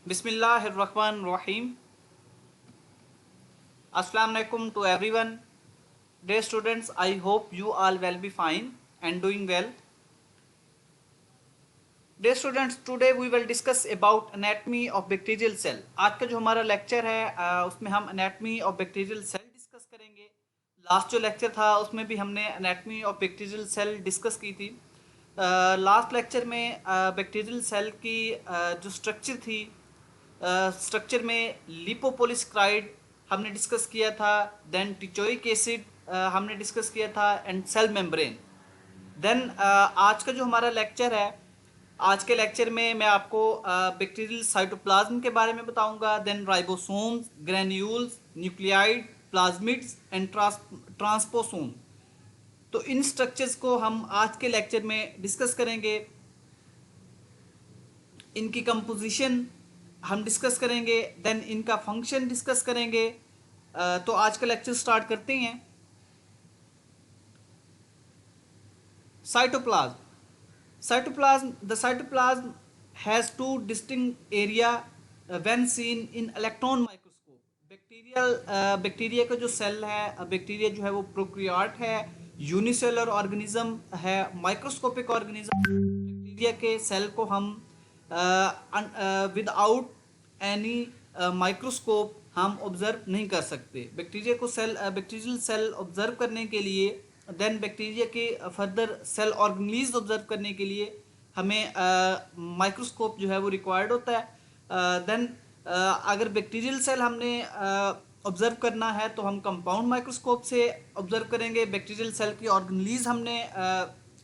Bismillahirrahmanirrahim. Assalamu alaikum to everyone. Dear students, I hope you all will be fine and doing well. Dear students, today we will discuss about anatomy of bacterial cell. आज का जो हमारा lecture है उसमें हम anatomy of bacterial cell discuss करेंगे. Last जो lecture था उसमें भी हमने anatomy of bacterial cell discuss की थी. लास्ट लेक्चर में बैक्टीरियल सेल की जो स्ट्रक्चर थी, स्ट्रक्चर में लिपोपोलिसक्राइड हमने डिस्कस किया था, देन टिचोइक एसिड हमने डिस्कस किया था एंड सेल मेम्ब्रेन. देन आज का जो हमारा लेक्चर है, आज के लेक्चर में मैं आपको बैक्टीरियल साइटोप्लाज्म के बारे में बताऊंगा, then ribosomes, granules, nucleoid, plasmids and transposome. तो इन स्ट्रक्चर्स को हम आज के लेक्चर में डिस्कस करेंगे. इनकी कंपोजिशन हम डिस्कस करेंगे, देन इनका फंक्शन डिस्कस करेंगे. तो आज का लेक्चर स्टार्ट करते हैं. The cytoplasm has two distinct area when seen in electron microscope. Bacteria का जो सेल है, बैक्टीरिया जो है वो प्रोकैरियोट है, यूनिसेलुलर ऑर्गेनिज्म है, माइक्रोस्कोपिक ऑर्गेनिज्म. बैक्टीरिया के सेल को हम विदाउट एनी माइक्रोस्कोप हम ऑब्जर्व नहीं कर सकते. बैक्टीरियल सेल ऑब्जर्व करने के लिए, देन बैक्टीरिया के फर्दर सेल ऑर्गेनीज ऑब्जर्व करने के लिए हमें माइक्रोस्कोप जो है वो रिक्वायर्ड होता है. देन अगर बैक्टीरियल सेल हमने ऑब्जर्व करना है तो हम कंपाउंड माइक्रोस्कोप से ऑब्जर्व करेंगे. बैक्टीरियल सेल की ऑर्गेनीज हमने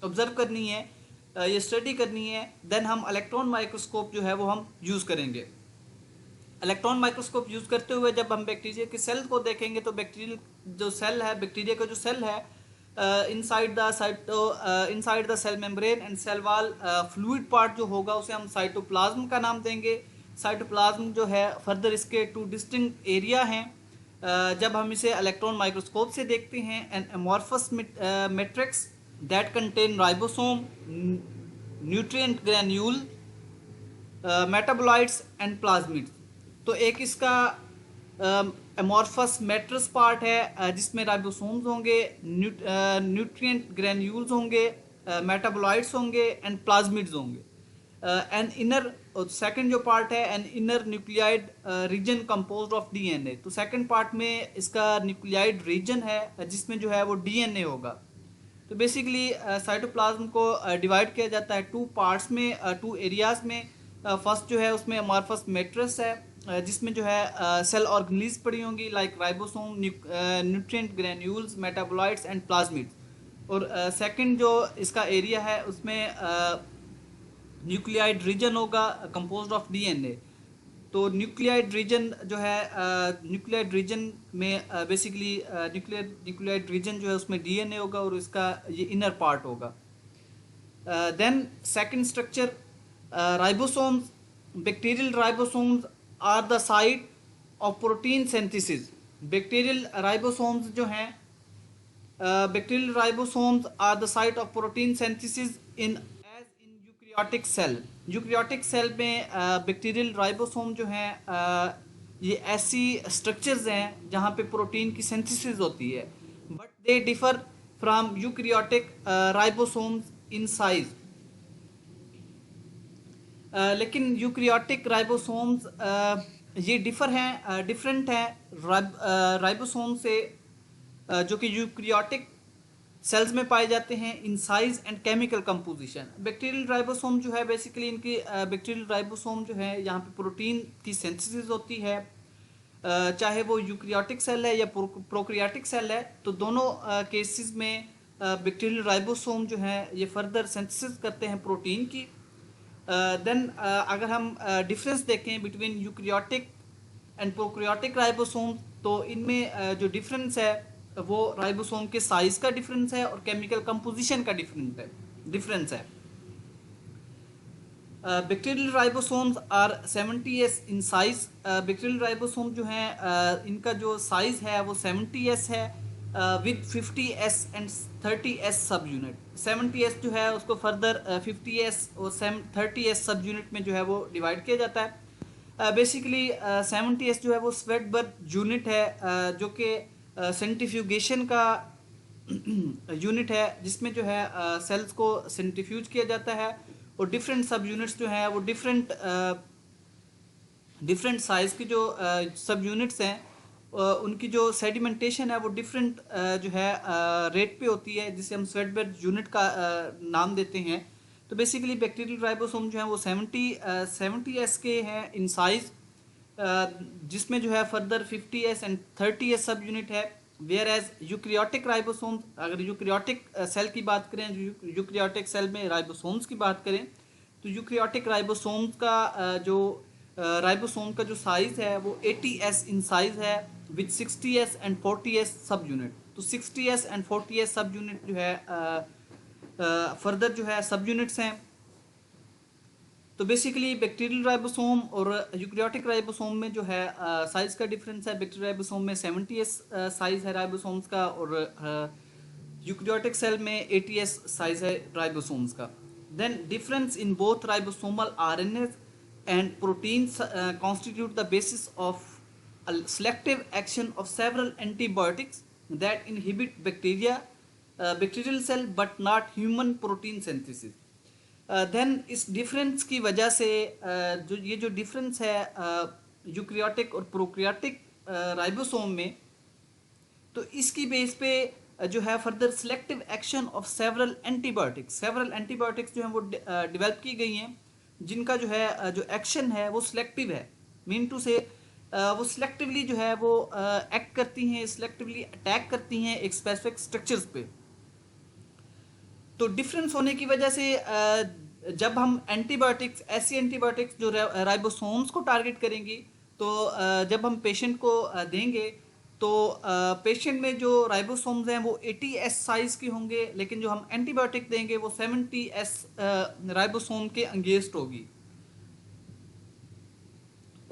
ऑब्जर्व करनी है, ये स्टडी करनी है, देन हम इलेक्ट्रॉन माइक्रोस्कोप जो है वो हम यूज़ करेंगे. इलेक्ट्रॉन माइक्रोस्कोप यूज़ करते हुए जब हम बैक्टीरिया के सेल को देखेंगे तो बैक्टीरियल जो सेल है, बैक्टीरिया का जो सेल है, inside the cell membrane and cell wall fluid part जो होगा उसे हम साइटोप्लाज्म का नाम देंगे. साइटोप्लाज्म जो है फर्दर इसके टू डिस्टिंक्ट एरिया हैं. जब हम इसे इलेक्ट्रॉन माइक्रोस्कोप से देखते हैं, an amorphous matrix that contain ribosome, nutrient granule, metabolites and plasmids. तो एक इसका एमॉर्फस मैट्रिक्स पार्ट है जिसमें राइबोसोम्स होंगे, न्यूट्रिएंट ग्रैन्यूल्स होंगे, मेटाबोलाइट्स होंगे एंड प्लाज्मिड्स होंगे. एन इनर सेकंड जो पार्ट है, an inner nucleoid region composed of DNA. तो सेकंड पार्ट में इसका न्यूक्लियाइड रीजन है जिसमें जो है वो डीएनए होगा. तो बेसिकली साइटोप्लाज्म को डिवाइड किया जाता है टू पार्ट्स में, टू एरियाज में. फर्स्ट जो है उसमें एमॉर्फस मैट्रिक्स है जिसमें जो है सेल ऑर्गेनीज पड़ी होंगी like ribosome, nutrient granules, metabolites and plasmids. और सेकंड जो इसका एरिया है उसमें न्यूक्लियाइड रीजन होगा कंपोज्ड ऑफ डीएनए. तो न्यूक्लियाइड रीजन जो है, न्यूक्लियाइड रीजन में बेसिकली न्यूक्लियाइड रीजन जो है उसमें डीएनए होगा और इसका ये इनर पार्ट होगा. Then second structure, ribosomes. Bacterial ribosomes are the site of protein synthesis. Bacterial ribosomes जो हैं, bacterial ribosomes are the site of protein synthesis in eukaryotic cell. Eukaryotic cell में बैक्टीरियल राइबोसोम जो हैं ये ऐसी structures हैं जहाँ पे प्रोटीन की सिंथेसिस होती है, but they differ from eukaryotic ribosomes in size. लेकिन यूकैरियोटिक राइबोसोम्स ये डिफरेंट हैं राइबोसोम से जो कि यूकैरियोटिक सेल्स में पाए जाते हैं in size and chemical composition. Bacterial ribosome जो है बेसिकली इनकी बैक्टीरियल राइबोसोम जो है यहाँ पे प्रोटीन की सिंथेसिस होती है, चाहे वो यूकैरियोटिक सेल है या प्रोकैरियोटिक सेल है. तो दोनों केसेस में बैक्टीरियल राइबोसोम जो है ये फर्दर सिंथेसिस करते हैं प्रोटीन की. देन अगर हम डिफरेंस देखें between eukaryotic and prokaryotic ribosome, तो इनमें जो डिफरेंस है वो राइबोसोम के साइज का डिफरेंस है और केमिकल कंपोजिशन का डिफरेंस है. Bacterial ribosomes are 70s in size. Bacterial ribosome जो हैं इनका जो साइज है वो 70s है विद 50s एंड 30s सब यूनिट. 70s जो है उसको फर्दर 50s और 30s सब यूनिट में जो है वो डिवाइड किया जाता है. बेसिकली 70s जो है वो स्वेट बर्थ यूनिट है, जो कि सेंट्रीफ्यूगेशन का यूनिट है, जिसमें जो है सेल्स को सेंट्रीफ्यूज किया जाता है और डिफरेंट सब यूनिट्स जो हैं वो डिफरेंट साइज की जो सब यूनिट्स हैं, उनकी जो सेडिमेंटेशन है वो डिफरेंट जो है रेट पे होती है, जिसे हम स्वेट बर्थ यूनिट का नाम देते हैं। तो बेसिकली बैक्टीरियल राइबोसोम जो है वो 70s के हैं इन साइज, जिसमें जो है फर्दर 50s एंड 30s सब यूनिट है। वेयर एज यूक्रियोटिक राइबोसोम्स, अगर यूक्रियोटिक सेल की बात करें, यूक्रियोटिक सेल में राइबोसोम्स की बात करें, तो यूक्रियोटिक राइबोसोम्स का जो राइबोसोम का जो साइज है वो 80s इन साइज है विद 60s एंड 40s सब यूनिट। तो 60s एंड 40s सब यूनिट जो है फर्दर जो है सब यूनिट्स हैं। तो बेसिकली बैक्टीरियल राइबोसोम और यूकैरियोटिक राइबोसोम में जो है साइज का डिफरेंस है। बैक्टीरियल राइबोसोम में 70s साइज है राइबोसोम्स का, और यूकैरियोटिक सेल में 80s साइज है राइबोसोम्स का। Then difference in both ribosomal RNA and proteins constitute the basis of selective action of several antibiotics that inhibit bacterial cell but not human protein synthesis. Then इस difference की वजह से जो ये जो difference है यूक्रियोटिक और प्रोक्रियोटिक राइबोसोम में, तो इसकी बेस पे जो है further selective action of several antibiotics जो हैं वो डेवलप की गई हैं, जिनका जो है जो एक्शन है वो सिलेक्टिव है। मीन टू से वो सिलेक्टिवली जो है वो एक्ट करती हैं, सिलेक्टिवली अटैक करती हैं एक स्पेसिफिक स्ट्रक्चर्स पे। तो डिफरेंस होने की वजह से जब हम ऐसी एंटीबायोटिक्स जो राइबोसोम्स को टारगेट करेंगी, तो जब हम पेशेंट को देंगे तो पेशेंट में जो राइबोसोम्स हैं वो 80s साइज की होंगे, लेकिन जो हम एंटीबायोटिक देंगे वो 70s राइबोसोम के अंगेंस्ट होगी।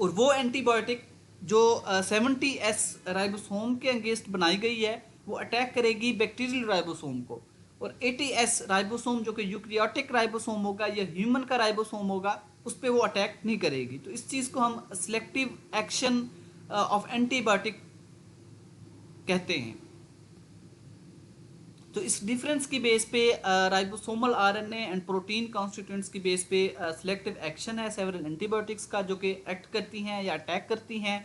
और वो एंटीबायोटिक जो 70s राइबोसोम के अंगेंस्ट बनाई गई है वो अटैक करेगी बैक्टीरियल राइबोसोम को, और 80s राइबोसोम जो कि यूक्रियोटिक राइबोसोम होगा या ह्यूमन का राइबोसोम होगा उस पर वो अटैक नहीं करेगी। तो इस चीज़ को हम सिलेक्टिव एक्शन ऑफ एंटीबायोटिक कहते हैं। तो इस डिफरेंस की बेस पे ribosomal RNA and protein constituents की बेस पे सिलेक्टिव एक्शन है सेवरल एंटीबायोटिक्स का, जो कि एक्ट करती हैं या अटैक करती हैं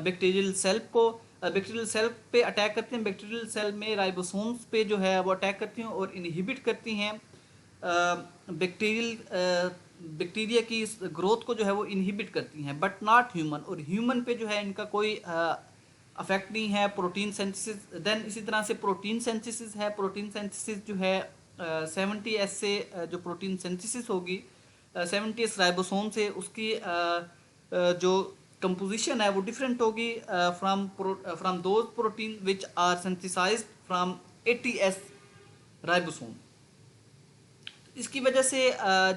बैक्टीरियल सेल को। बैक्टीरियल सेल पे अटैक करते हैं, बैक्टीरियल सेल में राइबोसोम्स पे जो है वो अटैक करती हैं और इनहिबिट करती हैं बैक्टीरिया की ग्रोथ को जो है वो इनहिबिट करती हैं, बट नॉट ह्यूमन। और ह्यूमन पे जो है इनका कोई अफेक्ट नहीं है। प्रोटीन सिंथेसिस, देन इसी तरह से प्रोटीन सिंथेसिस है। प्रोटीन सिंथेसिस जो है 70s से जो प्रोटीन सिंथेसिस होगी 70s राइबोसोम से, उसकी जो कंपोजिशन है वो डिफरेंट होगी from those protein which are synthesized from 80s ribosome. इसकी वजह से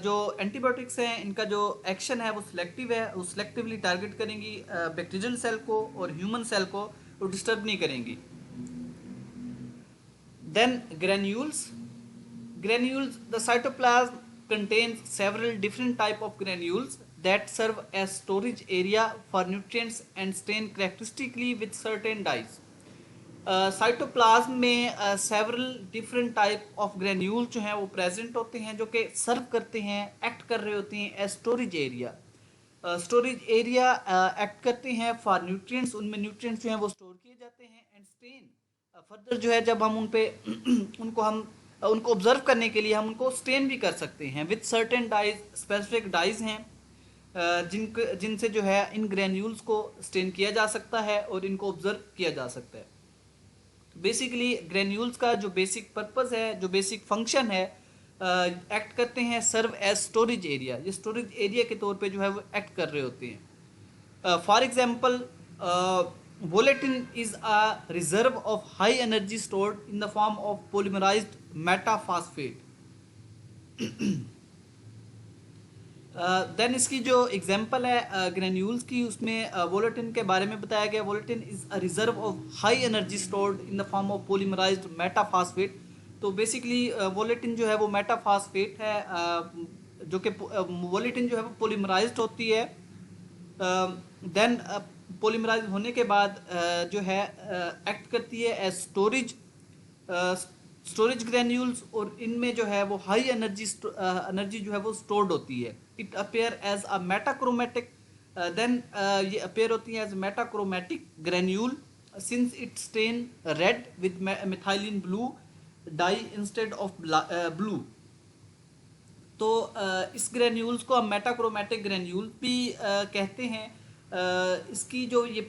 जो एंटीबायोटिक्स हैं इनका जो एक्शन है वो सिलेक्टिव है, वो सिलेक्टिवली टारगेट करेंगी बैक्टीरियल सेल को, और ह्यूमन सेल को वो डिस्टर्ब नहीं करेंगी। Then granules, the cytoplasm contains several different type of granules that serve as storage area for nutrients and stain characteristically with certain dyes. Cytoplasm में several different type of granule जो हैं वो present होते हैं, जो कि सर्व करते हैं, एक्ट कर रहे होते हैं एज स्टोरेज एरिया एक्ट करते हैं फॉर न्यूट्रिएंट्स, उनमें न्यूट्रिएंट्स जो हैं वो स्टोर किए जाते हैं। एंड स्टेन, फर्दर जो है जब हम उन पे उनको ऑब्जर्व करने के लिए हम उनको स्टेन भी कर सकते हैं with certain dyes. Specific dyes हैं जिनसे जो है इन ग्रेन्यूल्स को स्टेन किया जा सकता है और इनको ऑब्जर्व किया जा सकता है। बेसिकली ग्रेन्यूल्स का जो बेसिक पर्पस है, जो बेसिक फंक्शन है, एक्ट करते हैं सर्व एज स्टोरेज एरिया। ये स्टोरेज एरिया के तौर पे जो है वो एक्ट कर रहे होते हैं। For example volutin is a reserve of high energy stored in the form of polymerised metaphosphate. Then इसकी जो एग्जांपल है ग्रेन्यूल्स की, उसमें वोलेटिन के बारे में बताया गया। Volutin is a reserve of high energy stored in the form of polymerised metaphosphate. तो बेसिकली वोलेटिन जो है वो मेटाफॉस्फेट है, जो कि वोलेटिन जो है वो पॉलीमराइज्ड होती है देन पॉलीमराइज होने के बाद जो है एक्ट करती है एज स्टोरेज ग्रेन्यूल्स, और इनमें जो है वो हाई एनर्जी जो है वो स्टोर्ड होती है. It appear as a metachromatic, then ये अपेयर होती है as metachromatic granule since it stain red with methylene blue dye instead of blue. तो इस ग्रेन्यूल्स को हम मेटाक्रोमेटिक ग्रेन्यूल भी कहते हैं. इसकी जो ये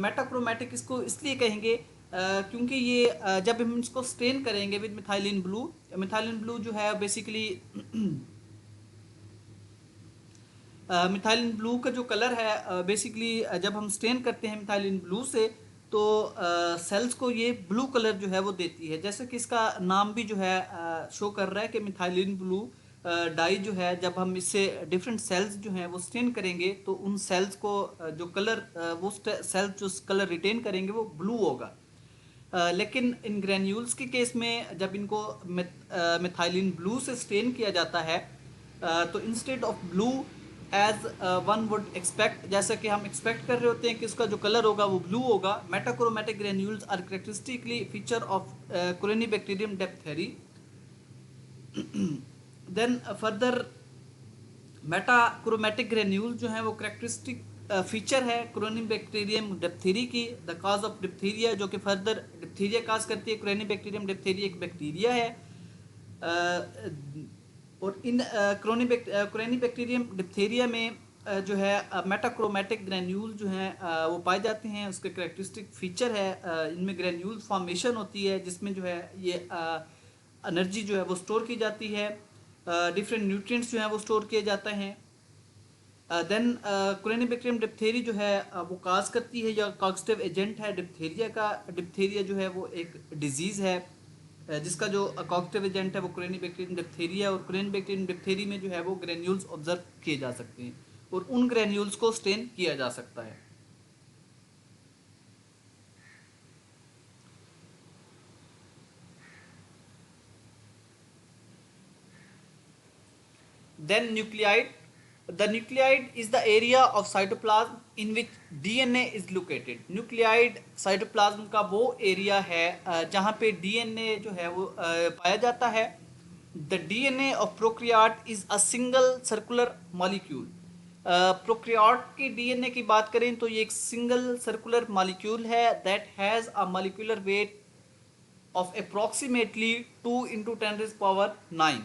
मेटाक्रोमेटिक इसको इसलिए कहेंगे क्योंकि ये जब हम इसको स्टेन करेंगे विद मिथाइलिन ब्लू जो है बेसिकली मिथाइलिन ब्लू का जो कलर है बेसिकली जब हम स्टेन करते हैं मिथाइलिन ब्लू से तो सेल्स को ये ब्लू कलर जो है वो देती है. जैसे कि इसका नाम भी जो है शो कर रहा है कि मिथाइलिन ब्लू डाई जो है जब हम इससे डिफरेंट सेल्स जो हैं वो स्टेन करेंगे तो उन सेल्स को जो कलर वो सेल्स जो कलर रिटेन करेंगे वो ब्लू होगा. लेकिन इन ग्रेन्यूल्स के केस में जब इनको मिथाइलिन ब्लू से स्टेन किया जाता है तो instead of blue as one would expect, जैसा कि हम एक्सपेक्ट कर रहे होते हैं कि उसका जो कलर होगा वो ब्लू होगा. Metachromatic granules are characteristically feature of corynebacterium diphtheriae. Then further metachromatic granule जो है वो करेक्टरिस्टिक फीचर है कोरेनिबैक्टीरियम डिप्थेरी की. द काज ऑफ डिप्थीरिया, जो कि फर्दर डिप्थीरिया काज करती है. कोरेनिबैक्टीरियम डिप्थेरी एक बैक्टीरिया है और इन कोरेनिबैक्टीरियम डिप्थेरिया में जो है मेटाक्रोमेटिक ग्रेन्यूल जो हैं वो पाए जाते हैं. उसके करेक्टरिस्टिक फीचर है इनमें ग्रेन्यूल फॉर्मेशन होती है जिसमें जो है ये एनर्जी जो है वो स्टोर की जाती है. डिफरेंट न्यूट्रिएंट्स जो हैं वो स्टोर किए जाते हैं. देन कोरेनिबैक्टीरियम डिप्थेरी जो है वो काज करती है या कॉक्सिटिव एजेंट है डिप्थेरिया का. डिप्थेरिया जो है वो एक डिजीज़ है जिसका जो कॉक्सिटिव एजेंट है वो कोरेनिबैक्टीरियम डिप्थेरिया, और कोरेनिबैक्टीरियम डिप्थेरी में जो है वो ग्रेन्यूल्स ऑब्जर्व किए जा सकते हैं और उन ग्रेन्यूल्स को स्टेन किया जा सकता है. Then nucleide. The nucleide is the area of cytoplasm in which DNA is located. Nucleide cytoplasm का वो एरिया है जहाँ पे DNA जो है वो पाया जाता है. The DNA of prokaryote is a single circular molecule. Prokaryote की DNA की बात करें तो ये एक सिंगल सर्कुलर मॉलिक्यूल है that has a molecular weight of approximately 2 into 10⁻⁹.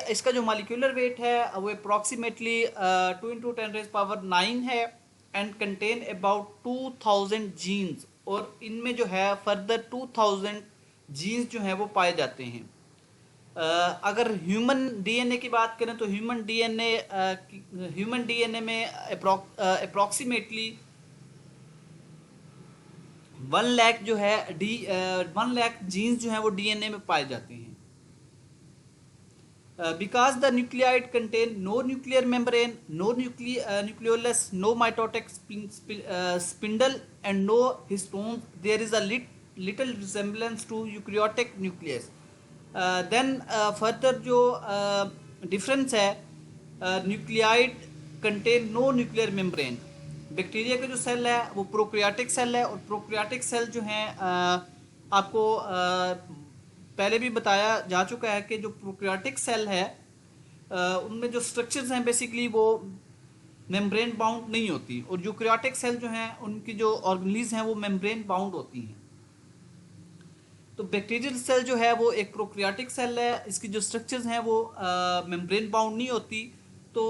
इसका जो मॉलिक्यूलर वेट है वो अप्रॉक्सीमेटली 2 into 10⁻⁹ है एंड कंटेन अबाउट 2000 जीन्स, और इनमें जो है फर्दर 2000 जीन्स जो हैं वो पाए जाते हैं. अगर ह्यूमन डीएनए की बात करें तो ह्यूमन डीएनए में अप्रॉक्सीमेटली 1 लाख जो है 1 लाख जीन्स जो हैं वो डीएनए में पाए जाते हैं. Because the nucleide contain no nuclear membrane, no nucleolus, no mitotic spindle and no histones, there is a little resemblance to eukaryotic nucleus. Then further जो difference है nucleide contain no nuclear membrane. Bacteria का जो cell है वो prokaryotic cell है, और prokaryotic cell जो हैं आपको पहले भी बताया जा चुका है कि जो प्रोकैरियोटिक सेल है उनमें जो स्ट्रक्चर्स हैं बेसिकली वो मेम्ब्रेन बाउंड नहीं होती, और यूकैरियोटिक सेल जो हैं उनकी जो ऑर्गेनेल्स हैं वो मेम्ब्रेन बाउंड होती हैं. तो बैक्टीरियल सेल जो है वो एक प्रोकैरियोटिक सेल है, इसकी जो स्ट्रक्चर्स हैं वो मेम्ब्रेन बाउंड नहीं होती. तो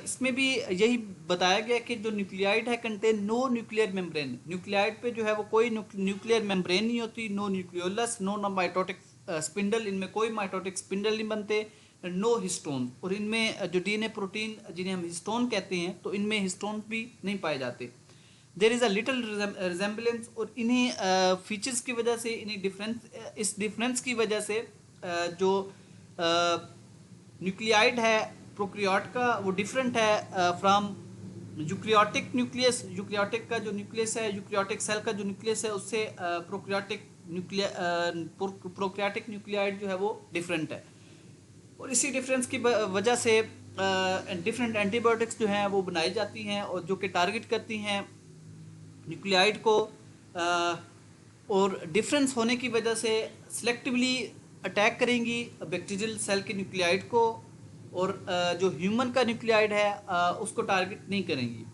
इसमें भी यही बताया गया कि जो न्यूक्लियाइड है contain no nuclear membrane. Nucleoid पे जो है वो कोई न्यूक्लियर मेम्ब्रेन नहीं होती. No nucleolus, no mitotic spindle, इनमें कोई माइटोटिक स्पिंडल नहीं बनते. नो हिस्टोन, और इनमें जो डीएनए प्रोटीन जिन्हें हम हिस्टोन कहते हैं तो इनमें हिस्टोन भी नहीं पाए जाते. There is a little resemblance, और इन्हीं फीचर्स की वजह से इस डिफरेंस की वजह से जो न्यूक्लियाइड है प्रोकैरियोट का वो डिफरेंट है फ्रॉम यूकैरियोटिक न्यूक्लियस. यूकैरियोटिक का जो न्यूक्लियस है, यूकैरियोटिक सेल का जो न्यूक्लियस है उससे प्रोकैरियोटिक न्यूक्लियाइड जो है वो डिफरेंट है. और इसी डिफरेंस की वजह से डिफरेंट एंटीबायोटिक्स जो हैं वो बनाई जाती हैं और जो कि टारगेट करती हैं न्यूक्लियाइड को, और डिफरेंस होने की वजह से सिलेक्टिवली अटैक करेंगी बैक्टीरियल सेल के न्यूक्लियाइड को, और जो ह्यूमन का न्यूक्लियाइड है उसको टारगेट नहीं करेंगी.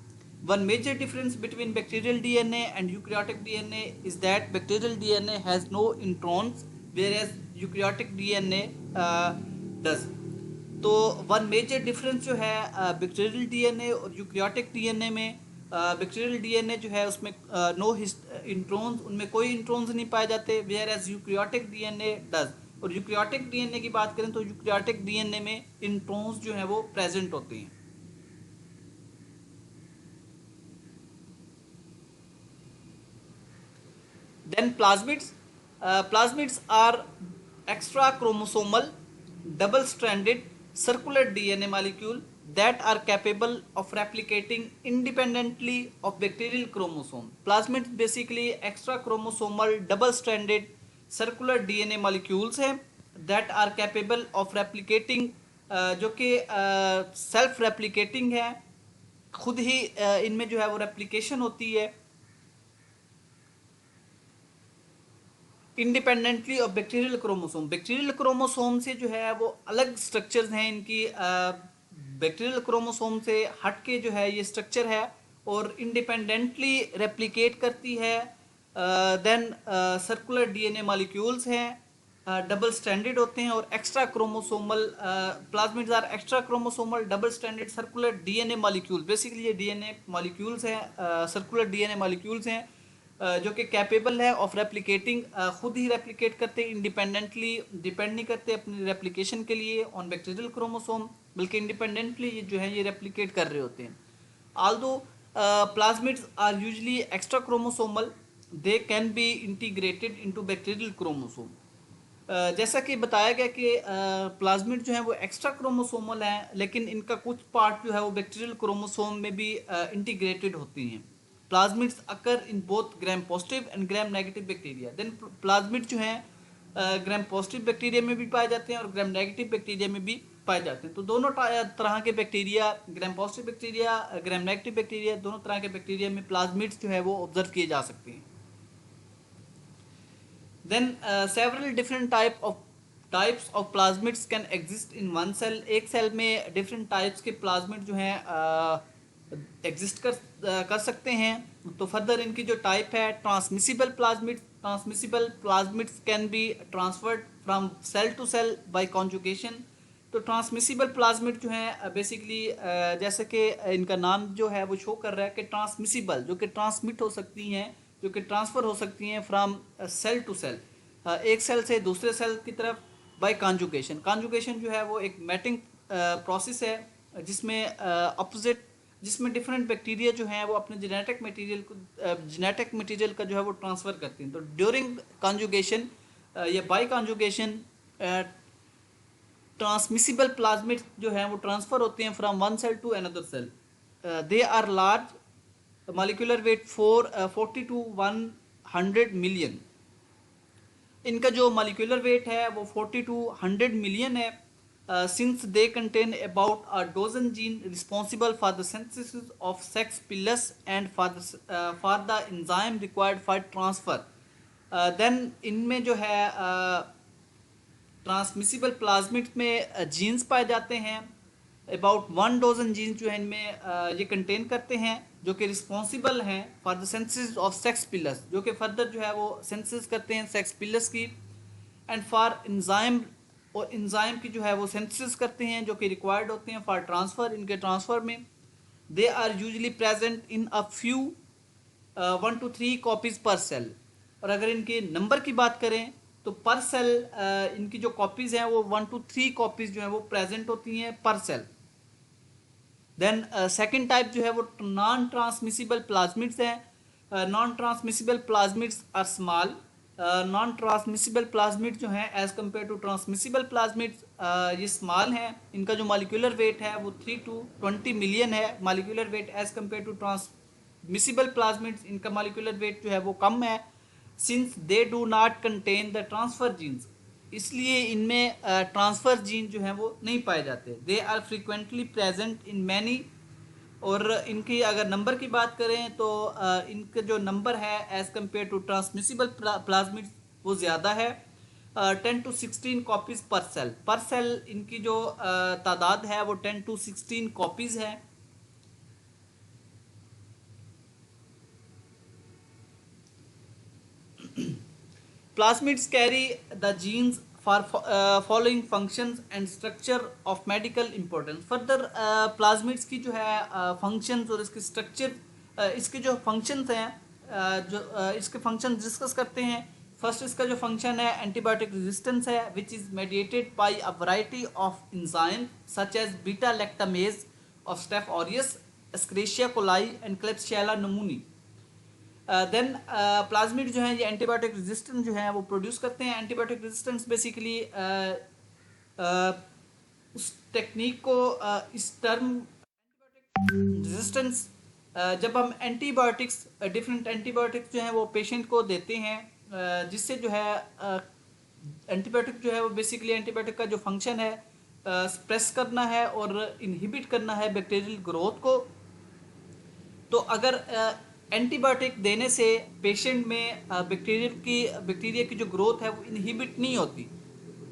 One major difference between bacterial DNA and eukaryotic DNA is that bacterial DNA has no introns whereas eukaryotic DNA does. तो वन मेजर डिफरेंस जो है बैक्टीरियल डीएनए और यूकैरियोटिक डीएनए में, बैक्टीरियल डीएनए जो है उसमें नो इंट्रॉन्स, उनमें कोई इंट्रॉन्स नहीं पाए जाते, whereas eukaryotic DNA does. और यूकैरियोटिक डीएनए की बात करें तो यूकैरियोटिक डीएनए में इंट्रॉन्स जो है वो प्रेजेंट होते हैं. Then plasmids. Plasmids are extra chromosomal, double-stranded, circular DNA molecule that are capable of replicating independently of bacterial chromosome. Plasmids basically extra chromosomal, double-stranded, circular DNA molecules हैं that are capable of replicating, जो कि self replicating है, खुद ही इनमें जो है वो replication होती है independently of bacterial chromosome. Bacterial chromosome से जो है वो अलग स्ट्रक्चर्स हैं इनकी, बैक्टीरियल क्रोमोसोम से हट के जो है ये स्ट्रक्चर है और इंडिपेंडेंटली रेप्लिकेट करती है. देन सर्कुलर डीएनए मॉलिक्यूल्स हैं, डबल स्टैंडर्ड होते हैं और extra chromosomal. Plasmids are extra chromosomal double standard circular DNA molecule. Basically ये डीएनए मॉलिक्यूल्स हैं, सर्कुलर डीएनए मॉलिक्यूल्स हैं जो कि कैपेबल है ऑफ रेप्लिकेटिंग, खुद ही रेप्लिकेट करते हैं इंडिपेंडेंटली, डिपेंड नहीं करते अपनी रेप्लिकेशन के लिए ऑन बैक्टीरियल क्रोमोसोम, बल्कि इंडिपेंडेंटली ये जो है ये रेप्लिकेट कर रहे होते हैं. Although plasmids are usually extra chromosomal, they can be integrated into bacterial chromosome. जैसा कि बताया गया कि प्लाज्मिड जो है वो एक्स्ट्रा क्रोमोसोमल हैं, लेकिन इनका कुछ पार्ट जो है वो बैक्टीरियल क्रोमोसोम में भी इंटीग्रेटेड होती हैं. Plasmids occur in both gram positive and gram negative bacteria. Then plasmid जो हैं ग्राम पॉजिटिव बैक्टीरिया में भी पाए जाते हैं और ग्राम नेगेटिव बैक्टीरिया में भी पाए जाते हैं. तो दोनों तरह के बैक्टीरिया, ग्राम पॉजिटिव बैक्टीरिया, ग्राम नेगेटिव बैक्टीरिया, दोनों तरह के बैक्टीरिया में प्लाज्मिड्स जो है वो ऑब्जर्व किए जा सकते हैं. Then several different types of plasmids can exist in one cell. एक सेल में डिफरेंट टाइप्स के प्लाज्मिड जो हैं एग्जिस्ट कर सकते हैं. तो फर्दर इनकी जो टाइप है, transmissible plasmids can be transferred from cell to cell by conjugation. तो ट्रांसमिसिबल प्लाज्मिड जो है बेसिकली जैसे कि इनका नाम जो है वो शो कर रहा है कि ट्रांसमिसिबल, जो कि ट्रांसमिट हो सकती हैं, जो कि ट्रांसफ़र हो सकती हैं फ्रॉम सेल टू सेल, एक सेल से दूसरे सेल की तरफ बाय कॉन्जुगेशन. कॉन्जुगेशन जो है वो एक मैटिंग प्रोसेस है जिसमें डिफरेंट बैक्टीरिया जो हैं वो अपने जेनेटिक मटेरियल का जो है वो ट्रांसफ़र करते हैं. तो ड्यूरिंग कॉन्जुगेशन या बाय कॉन्जुगेशन ट्रांसमिसिबल प्लाज्मिड जो हैं वो ट्रांसफ़र होते हैं from one cell to another cell. They are large, molecular weight 40 to 100 million. इनका जो मॉलिक्यूलर वेट है वो 40 to 100 मिलियन है. Since they contain about a dozen genes responsible for the synthesis of sex pillars and for the enzyme required for transfer. Then इनमें जो है transmissible plasmid में jeans पाए जाते हैं. अबाउट 1 डोजन जीन्स जो है इनमें ये कंटेन करते हैं, जो कि रिस्पॉन्सिबल हैं for the synthesis of sex pillars, जो कि फर्दर जो है वो सिंथेसिस करते हैं सेक्स पिलर्स की. एंड फॉर एंजाइम, और एंजाइम की जो है वो सिंथेसिस करते हैं जो कि रिक्वायर्ड होते हैं फॉर ट्रांसफ़र. इनके ट्रांसफ़र में they are usually present in a few 1 to 3 copies per cell. और अगर इनके नंबर की बात करें तो पर सेल इनकी जो कॉपीज़ हैं वो 1 to 3 कॉपीज़ जो हैं वो प्रेजेंट होती हैं पर सेल. देन सेकेंड टाइप जो है वो नॉन ट्रांसमिसिबल प्लाज्मिड्स हैं. Non transmissible plasmids are small. Non transmissible plasmid जो हैं as compare to transmissible plasmids ये स्मॉल हैं. इनका जो मॉलिक्यूलर वेट है वो 3 to 20 मिलियन है molecular weight as compare to transmissible plasmids. इनका मॉलिक्यूलर वेट जो है वो कम है. Since they do not contain the transfer genes. इसलिए इनमें ट्रांसफर जीन जो हैं वो नहीं पाए जाते। They are frequently present in many. और इनकी अगर नंबर की बात करें तो इनका जो नंबर है as compare to transmissible plasmid वो ज़्यादा है। 10 to 16 कॉपीज़ पर सेल इनकी जो तादाद है वो 10 to 16 कॉपीज़ है। Plasmids carry the genes for following functions and structure of medical importance. Further, plasmids की जो है functions और इसके structure, इसके जो functions हैं, इसके functions डिस्कस करते हैं। फर्स्ट इसका जो फंक्शन है एंटीबायोटिक रेजिस्टेंस है, which is mediated by a variety of enzyme such as beta lactamase of staph aureus, escherichia coli and klebsiella pneumoniae. Then plasmid जो है ये एंटीबायोटिक रेजिस्टेंस जो है वो प्रोड्यूस करते हैं। एंटीबायोटिक रेजिस्टेंस बेसिकली उस टेक्निक को इस टर्म रेजिस्टेंस, जब हम एंटीबायोटिक्स डिफरेंट एंटीबायोटिक्स जो हैं वो पेशेंट को देते हैं, जिससे जो है एंटीबायोटिक जो है वो बेसिकली एंटीबायोटिक का जो फंक्शन है सप्रेस करना है और इनहिबिट करना है बैक्टीरियल ग्रोथ को। तो अगर एंटीबायोटिक देने से पेशेंट में बैक्टीरिया की जो ग्रोथ है वो इनहिबिट नहीं होती,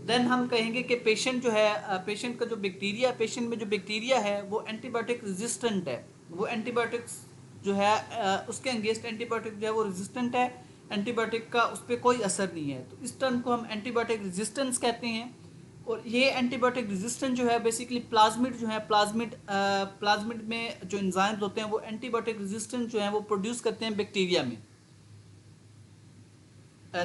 देन हम कहेंगे कि पेशेंट जो है पेशेंट का जो पेशेंट में जो बैक्टीरिया है वो एंटीबायोटिक रेजिस्टेंट है। वो एंटीबायोटिक्स जो है उसके अगेंस्ट एंटीबायोटिक जो है वो रेजिस्टेंट है, एंटीबायोटिक का उस पर कोई असर नहीं है। तो इस टर्म को हम एंटीबायोटिक रेजिस्टेंस कहते हैं। और ये एंटीबायोटिक रेजिस्टेंस जो है बेसिकली प्लाज्मिड जो है प्लाज्मिड में जो एंजाइम्स होते हैं वो एंटीबायोटिक रेजिस्टेंस जो है वो प्रोड्यूस करते हैं बैक्टीरिया में।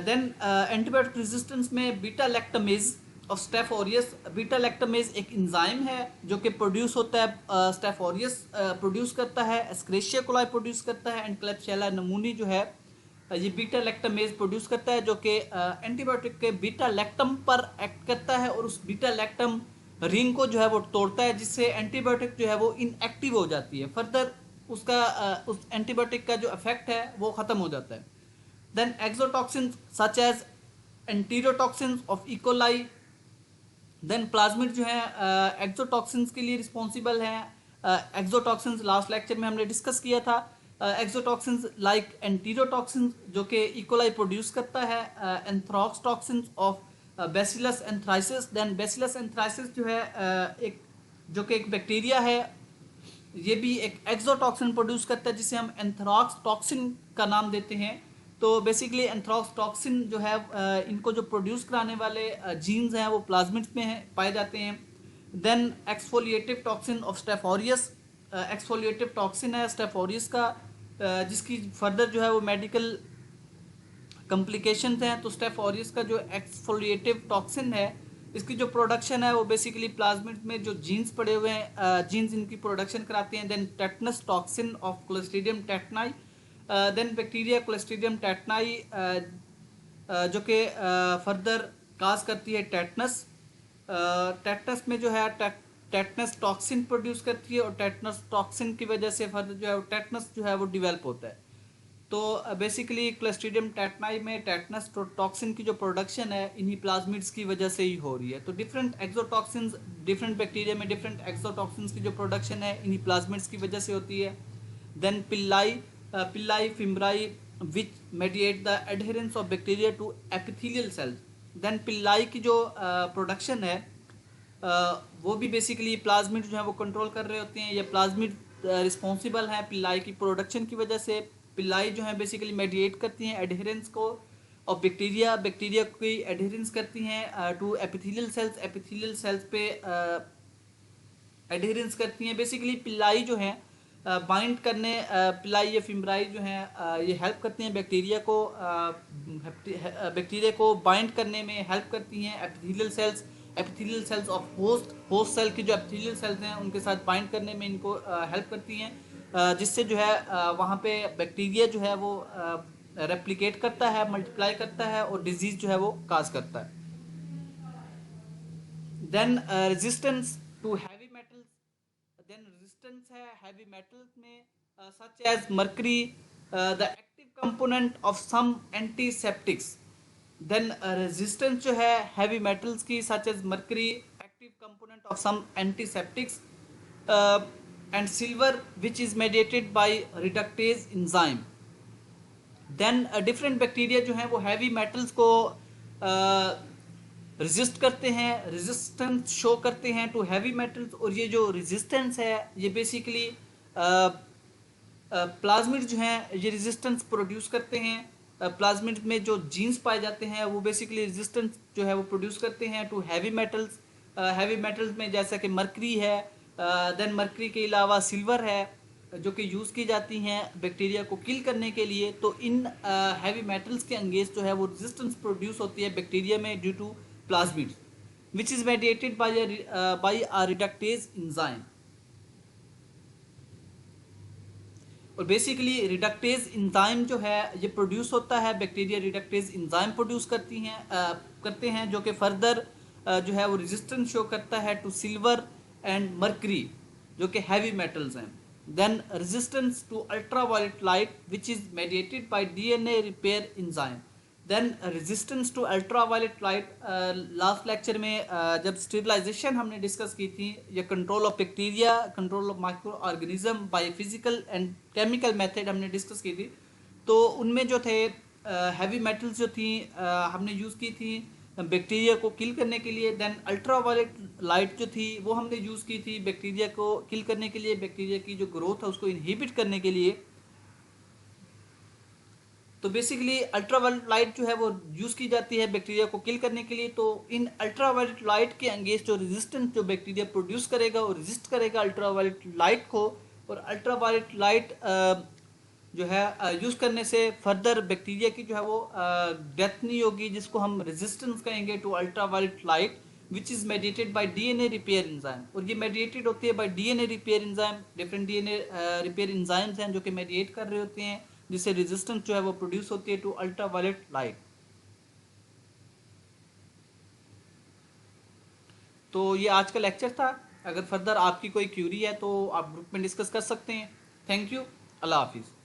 देन एंटीबायोटिक रेजिस्टेंस में beta lactamase of staph aureus, beta lactamase एक एंजाइम है जो कि प्रोड्यूस होता है, स्टेफ ऑरियस प्रोड्यूस करता है, एस्क्रेशिया कोलाई प्रोड्यूस करता है एंड क्लेब्सियला नमूनी जो है ये बीटा लैक्टामेज प्रोड्यूस करता है, जो कि एंटीबायोटिक के बीटा लैक्टम पर एक्ट करता है और उस बीटा लैक्टम रिंग को जो है वो तोड़ता है, जिससे एंटीबायोटिक जो है वो इनएक्टिव हो जाती है। फर्दर उसका उस एंटीबायोटिक का जो इफेक्ट है वो ख़त्म हो जाता है। Then exotoxin such as enterotoxin of E coli. Then plasmid जो है एक्सोटॉक्सिन्स के लिए रिस्पॉन्सिबल हैं। एक्सोटॉक्सिन्स लास्ट लेक्चर में हमने डिस्कस किया था। एक्सोटॉक्सिन्स लाइक एंटीरोटॉक्सिन्स जो कि इकोलाई प्रोड्यूस करता है, anthrax toxins of bacillus anthracis. Then bacillus anthracis जो है एक जो कि एक बैक्टीरिया है, ये भी एक एक्सोटॉक्सिन प्रोड्यूस करता है जिसे हम एंथ्रॉक्स टॉक्सिन का नाम देते हैं। तो बेसिकली एंथ्रॉक्स टॉक्सिन जो है इनको जो प्रोड्यूस कराने वाले जीन्स हैं वो प्लाज्मिड्स में पाए जाते हैं। Then exfoliative toxin of staph aureus, exfoliative toxin है स्टेफ ऑरियस का, जिसकी फर्दर जो है वो मेडिकल कॉम्प्लिकेशंस हैं। तो स्टेफ ऑरियस का जो एक्सफोलिएटिव टॉक्सिन है इसकी जो प्रोडक्शन है वो बेसिकली प्लाज्मिड में जो जीन्स पड़े हुए हैं जीन्स इनकी प्रोडक्शन कराते हैं। Then tetanus toxin of Clostridium tetani, then bacteria Clostridium tetani जो कि फर्दर काज करती है टेटनस। टेटनस में जो है टेटनस टॉक्सिन प्रोड्यूस करती है और टेटनस टॉक्सिन की वजह से फर्दर जो है टेटनस जो है वो डिवेल्प होता है। तो बेसिकली क्लोस्ट्रीडियम टेटनाई में टेटनस टॉक्सिन की जो प्रोडक्शन है इन्हीं प्लाज्मिड्स की वजह से ही हो रही है। तो डिफरेंट एक्सोटॉक्सिन्स डिफरेंट बैक्टीरिया में डिफरेंट एक्सोटॉक्सिन्स की जो प्रोडक्शन है इन्हीं प्लाज्मिड्स की वजह से होती है। Then pili fimbriae which mediate the adherence of bacteria to epithelial cells. Then pili की जो प्रोडक्शन है वो भी बेसिकली प्लाज्मिड जो है वो कंट्रोल कर रहे होते हैं। ये प्लाज्मिड रिस्पॉन्सिबल हैं पिल्लाई की प्रोडक्शन की वजह से। पिल्लाई जो है बेसिकली मेडिएट करती हैं एडहेरेंस को और बैक्टीरिया की एडहेरेंस करती हैं टू एपिथेलियल सेल्स पे एडहेरेंस करती हैं। बेसिकली पिल्लाई जो है बाइंड करने पिल्लाई या फिम्ब्राई जो है ये हेल्प करती हैं बैक्टीरिया को बाइंड करने में हेल्प करती हैं epithelial cells of host cell की जो एपिथेलियल सेल्स हैं उनके साथ बाइंड करने में इनको हेल्प करती हैं, जिससे जो है वहाँ पे बैक्टीरिया जो है वो रेप्लिकेट करता है, मल्टीप्लाई करता है और डिजीज जो है वो काज करता है। Then resistance to heavy metals, then resistance है हैवी मेटल्स में such as mercury, the active component of some antiseptics. Then resistance जो है हैवी मेटल्स की such as mercury, active component of some antiseptics and silver which is mediated by reductase enzyme. Then different bacteria जो हैं वो heavy metals को resist करते हैं, resistance show करते हैं टू हैवी मेटल्स। और ये जो रेजिस्टेंस है ये बेसिकली प्लाज्मिड जो हैं ये रेजिस्टेंस प्रोड्यूस करते हैं। प्लाज्मिड में जो जीन्स पाए जाते हैं वो बेसिकली रेजिस्टेंस जो है वो प्रोड्यूस करते हैं to heavy metals. Heavy metals में जैसा कि मरकरी है, देन मरकरी के अलावा सिल्वर है जो कि यूज़ की जाती हैं बैक्टीरिया को किल करने के लिए। तो इन हैवी मेटल्स के अंगेंस्ट जो है वो रेजिस्टेंस प्रोड्यूस होती है बैक्टीरिया में due to plasmid which is mediated by a reductase enzyme. और बेसिकली रिडक्टेज इंजाइम जो है ये प्रोड्यूस होता है, बैक्टीरिया रिडक्टेज इंजाइम प्रोड्यूस करते हैं जो कि फर्दर जो है वो रेजिस्टेंस शो करता है टू सिल्वर एंड मर्करी जो कि हैवी मेटल्स हैं। Then resistance to ultraviolet light which is mediated by DNA repair enzyme. Then resistance to ultraviolet light, last lecture में जब स्टेरिलाइजेशन हमने डिस्कस की थी या control of bacteria, control of microorganism by physical and chemical method हमने discuss की थी। तो उनमें जो थे हैवी मेटल्स जो थी हमने यूज़ की थी बैक्टीरिया को किल करने के लिए। देन अल्ट्रावायलेट लाइट जो थी वो हमने यूज़ की थी बैक्टीरिया को किल करने के लिए, बैक्टीरिया की जो ग्रोथ है उसको इनहिबिट करने के लिए। तो बेसिकली अल्ट्रावायलेट लाइट जो है वो यूज़ की जाती है बैक्टीरिया को किल करने के लिए। तो इन अल्ट्रावायलेट लाइट के अंगेंस्ट जो रेजिस्टेंस जो बैक्टीरिया प्रोड्यूस करेगा वो रेजिस्ट करेगा अल्ट्रावायलेट लाइट को। और अल्ट्रावायलेट लाइट जो है यूज़ करने से फर्दर बैक्टीरिया की जो है वो डेथ नहीं होगी, जिसको हम रेजिस्टेंस कहेंगे to ultraviolet light which is mediated by DNA repair enzyme. और ये मेडिएटेड होती है by DNA repair enzyme. Different DNA repair enzymes हैं जो कि मेडिएट कर रहे होते हैं जिससे रेजिस्टेंस जो है वो प्रोड्यूस होती है टू अल्ट्रावायलेट लाइट। तो ये आज का लेक्चर था। अगर फर्दर आपकी कोई क्यूरी है तो आप ग्रुप में डिस्कस कर सकते हैं। Thank you. अल्लाह हाफिज़।